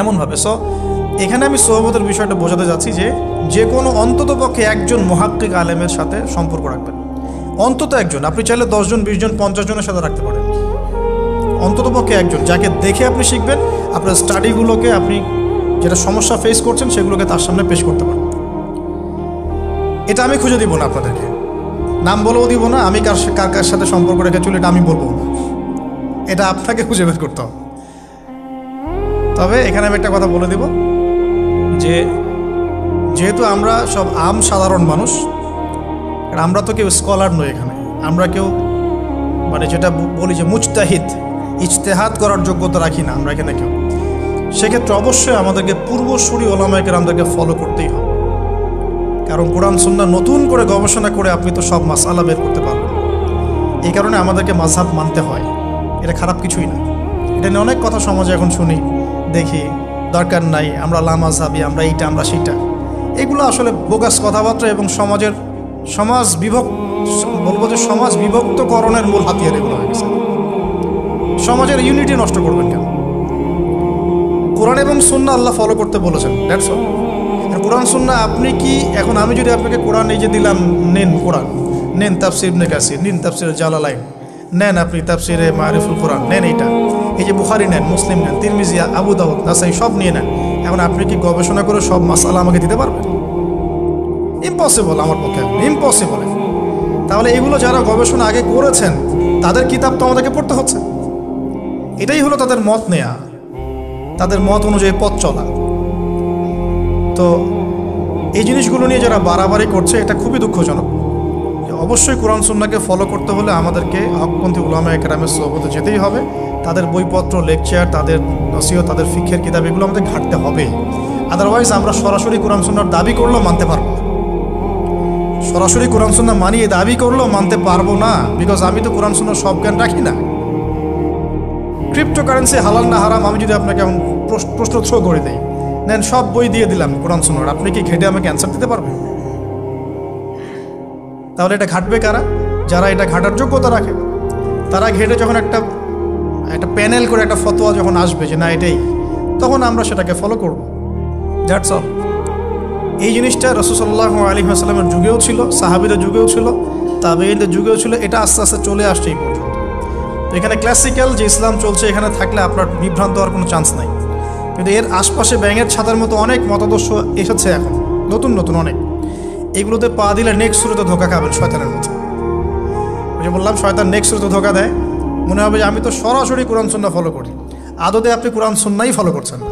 Speaker 1: এমনভাবে। সো এখানে আমি সোহবতের বিষয়টা বোঝাতে যাচ্ছি যে কোনো অন্তত পক্ষে একজন মুহাক্কিক আলেমের সাথে সম্পর্ক রাখবেন। অন্তত একজন, আপনি চাইলে 10 জন 20 জন 50 জনের সাথে রাখতে পারেন। অন্তত পক্ষে একজন যাকে দেখে আপনি শিখবেন, আপনার স্টাডিগুলোকে আপনি যেটা সমস্যা ফেস করছেন সেগুলোকে তার সামনে পেশ করতে পারেন। এটা আমি খুঁজে দিব না আপনাদেরকে, নাম বলেও দিব না, আমি কার কার সাথে সম্পর্ক রেখে চলি এটা আমি বলবো না, এটা আপনাকে খুঁজে বের করতে হবে। তবে এখানে আমি একটা কথা বলে দিব যে যেহেতু আমরা সব সাধারণ মানুষ, আমরা তো কেউ স্কলার নই, এখানে আমরা কেউ মানে যেটা বলি যে মুজতাহিদ, ইজতেহাদ করার যোগ্যতা রাখি না আমরা এখানে কেউ। সেক্ষেত্রে অবশ্যই আমাদেরকে পূর্বসূরি ওলামায়ে কেরামদেরকে ফলো করতেই হবে, কারণ কোরআন সুন্নাহ নতুন করে গবেষণা করে আপনি তো সব মাসআলা বের করতে পারবেন। এই কারণে আমাদেরকে মাযহাব মানতে হয়, এটা খারাপ কিছুই না। এটা নিয়ে অনেক কথা সমাজে এখন শুনি, দেখি, দরকার নাই, আমরা লা মাযহাবী, আমরা এইটা আমরা সেইটা। এগুলো আসলে বোগাস কথাবার্তা এবং সমাজ বিভক্তকরণের মূল হাতিয়ার এগুলো হয়ে গেছে। সমাজের ইউনিটি নষ্ট করবেন কেন? কোরআন এবং সুন্নাহ আল্লাহ ফলো করতে বলেছেন, দ্যাটস অল। কোরআন সুন্নাহ আপনি কি এখন আমি যদি আপনাকে কোরআন এই যে দিলাম, নেন কোরআন, নেন তাফসির ইবনে কাসির, নেন তাফসির জালালাইন, নেন আপনি তাফসিরে মারিফুল কোরআন, নেন এইটা, এই যে বুখারী নেন, মুসলিম নেন, তিরমিজি, আবু দাউদ, নাসাই সব নিয়ে নেন। এখন আপনি কি গবেষণা করে সব মাসআলা আমাকে দিতে পারবেন? ইম্পসিবল, আমার পক্ষে ইম্পসিবল। তাহলে এগুলো যারা গবেষণা আগে করেছেন তাদের কিতাব তো আমাদেরকে পড়তে হচ্ছে। এটাই হলো তাদের মত নেয়া, তাদের মত অনুযায়ী পথ চলা। তো এই জিনিসগুলো নিয়ে যারা বাড়াবাড়ি করছে এটা খুবই দুঃখজনক। অবশ্যই কোরআন সুন্নাহকে ফলো করতে হলে আমাদেরকে হকপন্থী উলামায়ে কেরামের সোহবতে যেতেই হবে। তাদের বইপত্র, লেকচার, তাদের নসিহত, তাদের ফিকহের কিতাব এগুলো আমাদের ঘাটতে হবে। আদারওয়াইজ আমরা সরাসরি কোরআন সুন্নাহর দাবি করলেও মানতে পারবো না। সরাসরি কোরআন সুন্নাহ মানিয়ে দাবি করলেও মানতে পারবো না, বিকজ আমি তো কোরআন সুন্নাহর সব জ্ঞান রাখি না। ক্রিপ্টোকারেন্সি হালাল না হারাম আমি যদি আপনাকে এখন প্রশ্ন থ্রো করে দিই, নেন সব বই দিয়ে দিলাম কোরআন সুন্নাহর, আপনি কি ঘেটে আমাকে অ্যান্সার দিতে পারবেন? তাহলে এটা ঘাটবে কারা? যারা এটা ঘাটার যোগ্যতা রাখে। তারা ঘেটে যখন একটা প্যানেল করে একটা ফতোয়া যখন আসবে যে না এটাই, তখন আমরা সেটাকে ফলো করব। That's all. এই জিনিসটা রাসূল সাল্লাল্লাহু আলাইহি ওয়াসাল্লামের যুগেও ছিল, সাহাবীদের যুগেও ছিল, তাবেঈনদের যুগেও ছিল। এটা আস্তে আস্তে চলে আসছে এই পর্যন্ত। তো এখানে ক্লাসিক্যাল যে ইসলাম চলছে এখানে থাকলে আপনার বিভ্রান্ত হওয়ার কোনো চান্স নাই। কিন্তু এর আশপাশে ব্যাঙের ছাতার মতো অনেক মতাদর্শ এসেছে এখন, নতুন নতুন অনেক। এগুলোতে পা দিলে নেক্সট শুরুতে ধোকা খাবেন শয়তানের মতো। ওই যে বললাম শয়তান নেক্সট শুরুতে ধোকা দেয়, মনে হবে যে আমি তো সরাসরি কোরআন সুন্নাহ ফলো করি। আদতে আপনি কোরআন সুন্নাহই ফলো করছেন না।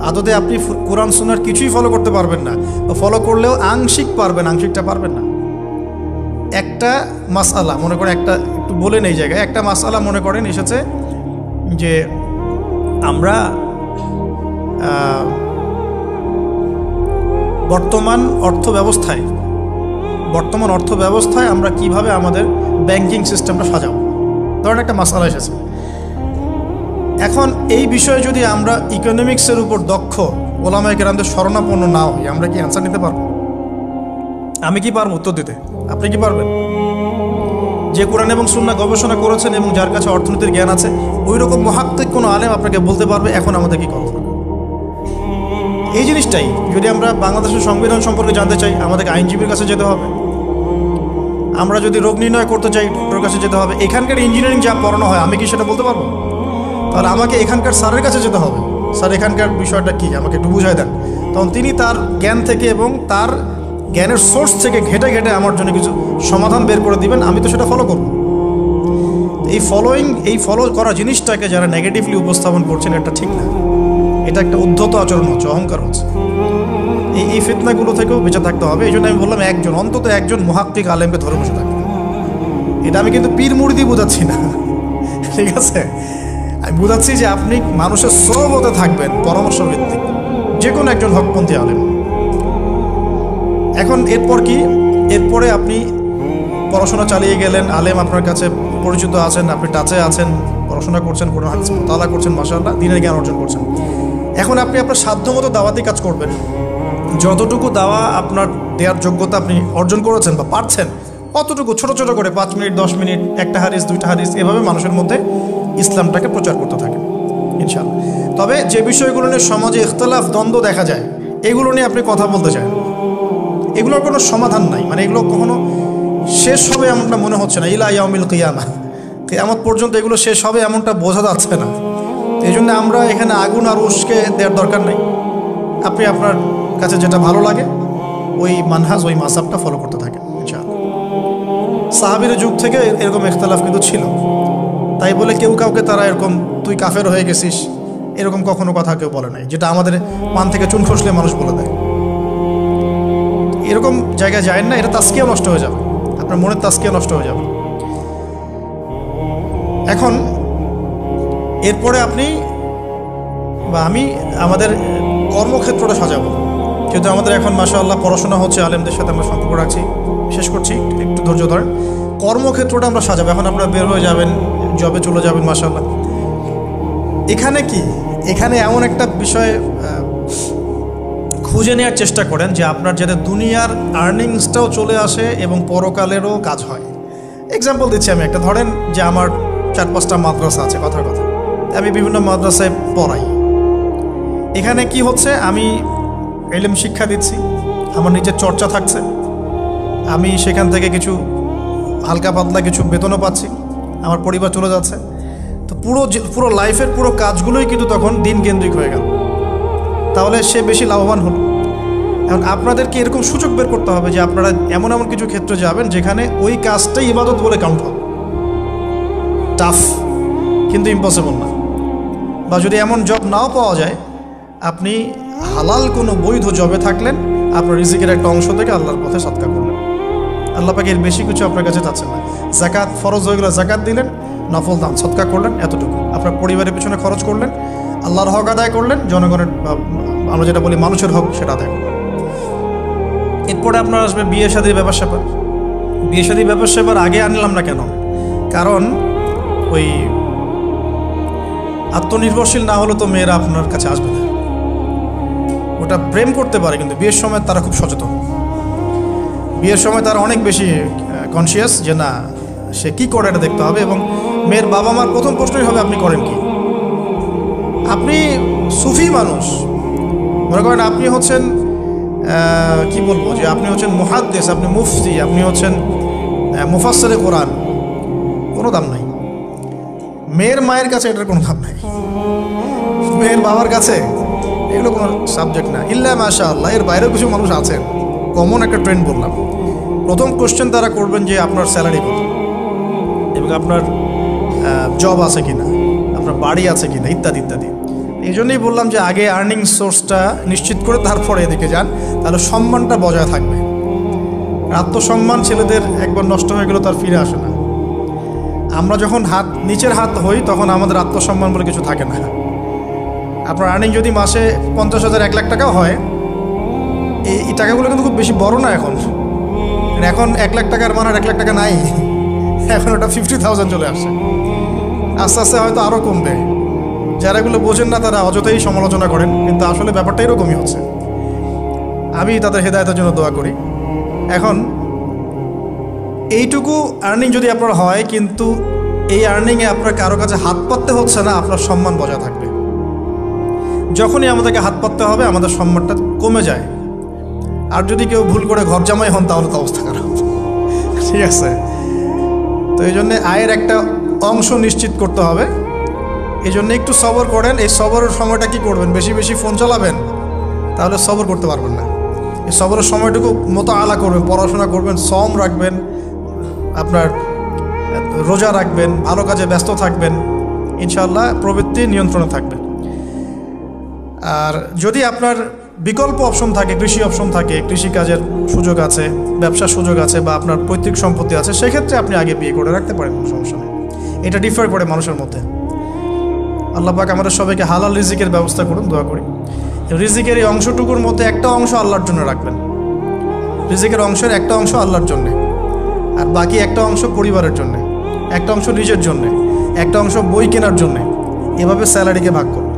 Speaker 1: আদতে আপনি কোরআন সুন্নাহর কিছুই ফলো করতে পারবেন না, ফলো করলেও আংশিক পারবেন, আংশিকটা পারবেন না। একটা মাসআলা মনে করেন, একটু বলেন এই জায়গায়, একটা মাসআলা মনে করেন এসেছে যে আমরা বর্তমান অর্থ ব্যবস্থায় বর্তমান অর্থ ব্যবস্থায় আমরা কিভাবে আমাদের ব্যাংকিং সিস্টেমটা সাজাবো। ধরেন একটা মাসালা এসেছে, এখন এই বিষয়ে যদি আমরা ইকোনমিক্সের উপর দক্ষ ওলামায়ে কেরামদের শরণাপন্ন না হই, আমরা কি অ্যান্সার নিতে পারবো? আমি কি পারবো উত্তর দিতে? আপনি কি পারবেন? যে কোরআন এবং সুন্নাহ গবেষণা করেছেন এবং যার কাছে অর্থনীতির জ্ঞান আছে, ওই রকম মুহাক্কিক কোনো আলেম আপনাকে বলতে পারবে এখন আমাদের কি করতে হবে। এই জিনিসটাই যদি আমরা বাংলাদেশের সংবিধান সম্পর্কে জানতে চাই, আমাদেরকে আইনজীবীর কাছে যেতে হবে। আমরা যদি রোগ নির্ণয় করতে চাই, ডক্টরের কাছে যেতে হবে। এখানকার ইঞ্জিনিয়ারিং যা পড়ানো হয়, আমি কি সেটা বলতে পারবো? তাহলে আমাকে এখানকার স্যারের কাছে যেতে হবে, স্যার এখানকার বিষয়টা কি আমাকে একটু বুঝাই দেন। তখন তিনি তার জ্ঞান থেকে এবং তার জ্ঞানের সোর্স থেকে ঘেটে ঘেটে আমার জন্য কিছু সমাধান বের করে দিবেন, আমি তো সেটা ফলো করব। এই ফলো করা জিনিসটাকে যারা নেগেটিভলি উপস্থাপন করছেন, এটা ঠিক না। এটা একটা উদ্ধত আচরণ হচ্ছে, অহংকার হচ্ছে। এই ফিতনাগুলো থেকেও বেঁচে থাকতে হবে। এই জন্য আমি বললাম অন্তত একজন মুহাক্কিক আলেমকে ধরে বসে থাকবে। এটা আমি কিন্তু পীর মুরিদি বোঝাচ্ছি না, ঠিক আছে? আমি বোঝাচ্ছি যে আপনি মানুষের সোহবতে থাকবেন, পরামর্শ ভিত্তিক, যে কোনো একজন হকপন্থী আলেম। এখন এরপর কি? এরপরে আপনি পড়াশোনা চালিয়ে গেলেন, আলেম আপনার কাছে পরিচিত আছেন, আপনি টাচে আছেন, পড়াশোনা করছেন, কোরআন হাদিস মুতালা করছেন, মাশাআল্লাহ দ্বীনের জ্ঞান অর্জন করছেন। এখন আপনি আপনার সাধ্যমতো দাওয়াতি কাজ করবেন। যতটুকু দাওয়া আপনার দেওয়ার যোগ্যতা আপনি অর্জন করেছেন বা পারছেন, অতটুকু ছোট ছোট করে 5 মিনিট 10 মিনিট, একটা হাদিস 2টা হাদিস, এভাবে মানুষের মধ্যে ইসলামটাকে প্রচার করতে থাকেন ইনশাআল্লাহ। তবে যে বিষয়গুলো নিয়ে সমাজে ইখতিলাফ দ্বন্দ্ব দেখা যায়, এগুলো নিয়ে আপনি কথা বলতে চান, এগুলোর কোনো সমাধান নাই। মানে এগুলো কখনো শেষ হবে এমনটা মনে হচ্ছে না। ইলা ইয়াউমিল কিয়ামা, কিয়ামত পর্যন্ত এগুলো শেষ হবে এমনটা বোঝা যাচ্ছে না। এই জন্য আমরা এখানে আগুন আর উস্কে দেওয়ার দরকার নেই। আপনি আপনার কাছে যেটা ভালো লাগে ওই মানহাজ, ওই মাসাবটা ফলো করতে থাকেন ইনশাআল্লাহ। সাহাবীর যুগ থেকে এরকম ইখতিলাফ কিন্তু ছিল, তাই বলে কেউ কাউকে তারা এরকম তুই কাফের হয়ে গেছিস এরকম কখনো কথা কেউ বলে নাই, যেটা আমাদের পান থেকে চুন খসলে মানুষ বলে দেয়। এরকম জায়গায় যায় না, এটা তাস্কিয়া নষ্ট হয়ে যাবে, আপনার মনের তাস্কিয়া নষ্ট হয়ে যাবে। এখন এরপরে আপনি বা আমি আমাদের কর্মক্ষেত্রটা সাজাবো। যেহেতু আমাদের এখন মাশাআল্লাহ পড়াশোনা হচ্ছে, আলেমদের সাথে আমরা সম্পর্ক রাখছি, শেষ করছি, একটু ধৈর্য ধরেন। কর্মক্ষেত্রটা আমরা সাজাবো। এখন আপনারা বের হয়ে যাবেন, জবে চলে যাবেন, মাশাআল্লাহ। এখানে কি, এখানে এমন একটা বিষয় খুঁজে নেওয়ার চেষ্টা করেন যে আপনার যাতে দুনিয়ার আর্নিংসটাও চলে আসে এবং পরকালেরও কাজ হয়। এক্সাম্পল দিচ্ছি আমি একটা, ধরেন যে আমার 4-5টা মাদ্রাসা আছে, কথার কথা, আমি বিভিন্ন মাদ্রাসায় পড়াই। এখানে কি হচ্ছে, আমি ইলম শিক্ষা দিচ্ছি, আমার নিজের চর্চা থাকছে, আমি সেখান থেকে কিছু হালকা পাতলা কিছু বেতনও পাচ্ছি, আমার পরিবার চলে যাচ্ছে। তো পুরো লাইফের পুরো কাজগুলোই কিন্তু তখন দিন কেন্দ্রিক হয়ে গেল, তাহলে সে বেশি লাভবান হলো। এখন আপনাদেরকে এরকম সুযোগ বের করতে হবে যে আপনারা এমন এমন কিছু ক্ষেত্রে যাবেন যেখানে ওই কাজটাই ইবাদত বলে কাউন্ট হবে। টাফ কিন্তু ইম্পসিবল না। বা যদি এমন জব নাও পাওয়া যায়, আপনি হালাল কোনো বৈধ জবে থাকলেন, আপনার রিজিকের একটা অংশ থেকে আল্লাহর পথে সদকা করলেন। আল্লাহ পাকে এর বেশি কিছু আপনার কাছে চাচ্ছেন না। জাকাত ফরজ হয়ে গেলে জাকাত দিলেন, নফল দান সদকা করলেন, এতটুকু আপনার পরিবারের পেছনে খরচ করলেন, আল্লাহর হক আদায় করলেন, জনগণের আমরা যেটা বলি মানুষের হক সেটা আদায় করলেন। এরপরে আপনার আসবে বিয়ে শাদীর ব্যাপার স্যাপার। বিয়ে শাদীর ব্যাপার স্যাপার আগে আনলাম না কেন? কারণ ওই আত্মনির্ভরশীল না হলে তো মেয়েরা আপনার কাছে আসবে না। ওটা প্রেম করতে পারে, কিন্তু বিয়ের সময় তারা খুব সচেতন। বিয়ের সময় তারা অনেক বেশি কনসিয়াস যে না, সে কি করে এটা দেখতে হবে। এবং মেয়ের বাবা মার প্রথম প্রশ্নই হবে আপনি করেন কি। আপনি সুফি মানুষ, মনে করেন আপনি হচ্ছেন কি বলবো, যে আপনি হচ্ছেন মুহাদ্দিস, আপনি মুফতি, আপনি হচ্ছেন মুফাসসিরে কোরআন, কোনো দাম নাই। মেয়ের মায়ের কাছে এটার কোনো দাম নাই, মেয়ের বাবার কাছে এগুলো কোনো সাবজেক্ট না। ইল্লা মাশাআল্লাহ, এর বাইরেও কিছু মানুষ আছেন, কমন একটা ট্রেন্ড বললাম। প্রথম কোশ্চেন তারা করবেন যে আপনার স্যালারি কত, এবং আপনার জব আছে কিনা, আপনার বাড়ি আছে কিনা, ইত্যাদি ইত্যাদি। এই জন্যই বললাম যে আগে আর্নিং সোর্সটা নিশ্চিত করে তারপরে এদিকে যান, তাহলে সম্মানটা বজায় থাকবে। আত্মসম্মান ছেলেদের একবার নষ্ট হয়ে গেলে তার ফিরে আসে না। আমরা যখন নিচের হাত হই তখন আমাদের আত্মসম্মান বলে কিছু থাকে না। আপনার আর্নিং যদি মাসে 50,000 1 লাখ টাকাও হয়, এই টাকাগুলো কিন্তু খুব বেশি বড় না এখন, এখন 1 লাখ টাকার মান আর 1 লাখ টাকা নাই, এখন ওটা 50,000 চলে আসছে। আস্তে আস্তে হয়তো আরও কমবে। যারা এগুলো বোঝেন না তারা অযথাই সমালোচনা করেন, কিন্তু আসলে ব্যাপারটা এরকমই হচ্ছে। আমি তাদের হেদায়েতের জন্য দোয়া করি। এখন এইটুকু আর্নিং যদি আপনার হয়, কিন্তু এই আর্নিংয়ে আপনার কারো কাছে হাত পাততে হচ্ছে না, আপনার সম্মান বজায় থাকবে। যখনই আমাদেরকে হাত পাততে হবে আমাদের সম্মানটা কমে যায়। আর যদি কেউ ভুল করে ঘর জামাই হন তাহলে তো অবস্থা খারাপ, ঠিক আছে? তো এই জন্যে আয়ের একটা অংশ নিশ্চিত করতে হবে। এই জন্য একটু সবর করেন। এই সবরের সময়টা কি করবেন? বেশি বেশি ফোন চালাবেন, তাহলে সবর করতে পারবেন না। এই সবরের সময়টুকু মতো আলা করবেন, পড়াশোনা করবেন, সম রাখবেন, আপনার রোজা রাখবেন, ভালো কাজে ব্যস্ত থাকবেন, ইনশাআল্লাহ প্রবৃত্তি নিয়ন্ত্রণে থাকবে। আর যদি আপনার বিকল্প অপশন থাকে, কৃষি অপশন থাকে, কৃষিকাজের সুযোগ আছে, ব্যবসার সুযোগ আছে, বা আপনার পৈতৃক সম্পত্তি আছে, সেক্ষেত্রে আপনি আগে বিয়ে করে রাখতে পারেন, কোনো সমস্যা নেই। এটা ডিফার করে মানুষের মধ্যে। আল্লাহ পাক আমাদের সবাইকে হালাল রিজিকের ব্যবস্থা করুন, দোয়া করি। রিজিকের এই অংশটুকুর মধ্যে একটা অংশ আল্লাহর জন্য রাখবেন। রিজিকের অংশের একটা অংশ আল্লাহর জন্যে, আর বাকি একটা অংশ পরিবারের জন্যে, একটা অংশ নিজের জন্যে, একটা অংশ বই কেনার জন্যে। এভাবে স্যালারিকে ভাগ করুন।